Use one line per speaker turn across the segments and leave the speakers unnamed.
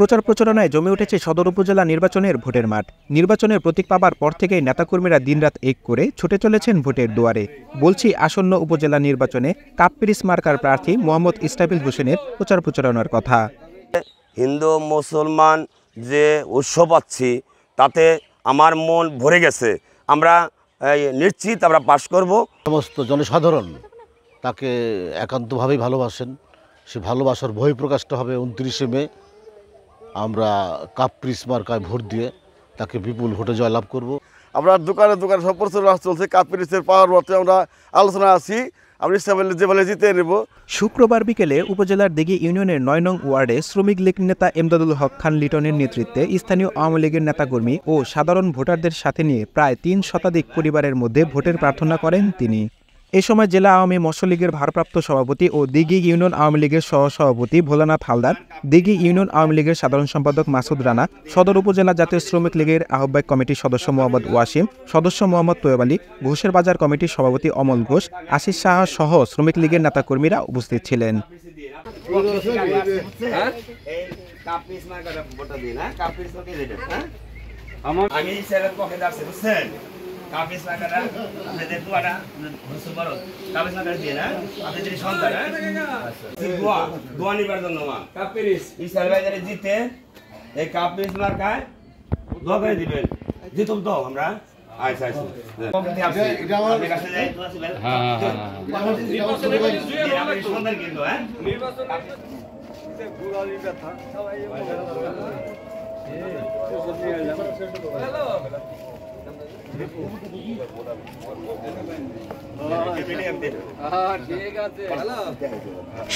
প্রচার প্রচারণায় জমে উঠেছে সদর উপজেলা নির্বাচনের ভোটের মাঠ। নির্বাচনের প্রতীক পাবার পর থেকেই নেতাকর্মীরা দিনরাত এক করে ছুটে চলেছেন ভোটের দুয়ারে। বলছি আসন্ন উপজেলা নির্বাচনে কাপ্পিরিস মার্কার প্রার্থী মোহাম্মদ ইস্তাবিল হোসেনের প্রচার প্রচারণার কথা।
হিন্দু মুসলমান যে উৎসব পাচ্ছি তাতে আমার মন ভরে গেছে। আমরা নিশ্চিত আমরা পাশ করব।
সমস্ত জনসাধারণ তাকে একান্তভাবেই ভালোবাসেন। সে ভালোবাসার বহিঃপ্রকাশটা হবে 29শে মে। আমরা কাপ্পিরিস মার্কায় ভোট দিয়ে তাকে বিপুল ভোটে জয়লাভ করব।
আমরা দোকানে দোকানে সব প্রচারণা চলছে। কাপ্পিরিসের পাওয়ার মতে আমরা আলোচনা আছি, আমরা যেভাবে জিতে নেব।
শুক্রবার বিকেলে উপজেলার দিঘি ইউনিয়নের ৯ নং ওয়ার্ডে শ্রমিক লীগ নেতা এমদাদুল হক খান লিটনের নেতৃত্বে স্থানীয় আওয়ামী লীগের নেতাকর্মী ও সাধারণ ভোটারদের সাথে নিয়ে প্রায় ৩ শতাধিক পরিবারের মধ্যে ভোটের প্রার্থনা করেন তিনি। এ সময় জেলা আওয়ামী মৎস্য লীগের ভারপ্রাপ্ত সভাপতি ও দিঘি ইউনিয়ন আওয়ামী লীগের সহসভাপতি ভোলানাথ হালদার, দিঘি ইউনিয়ন আওয়ামী লীগের সাধারণ সম্পাদক মাসুদ রানা, সদর উপজেলা জাতীয় শ্রমিক লীগের আহ্বায়ক কমিটির সদস্য মোহাম্মদ ওয়াসিম, সদস্য মোহাম্মদ তোয়েব আলী, ঘোষের বাজার কমিটির সভাপতি অমল ঘোষ, আশিস সাহা সহ শ্রমিক লীগের নেতাকর্মীরা উপস্থিত ছিলেন।
কাপ্পিরিস মার্কাটা আপনাদের দুয়াটা ঘুরতে পারো। কাপ্পিরিস মার্কাটা দিয়ে না আপনাদের যদি সন্তান দোয়া নিবার জন্য মা কাপ্পিরিস ইসার বাজারে জিতে এই কাপ্পিরিস মার্কায় দোয়া করে দিবেন। জিতুম তো আমরা। আচ্ছা আচ্ছা এটা আমার কাছে যাই দোয়া ছিলেন। হ্যাঁ সন্তান কিন্তু নির্বাচন গুড়ালি ব্যথা সবাই হ্যালো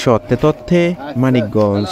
সত্যে তথ্যে মানিকগঞ্জ।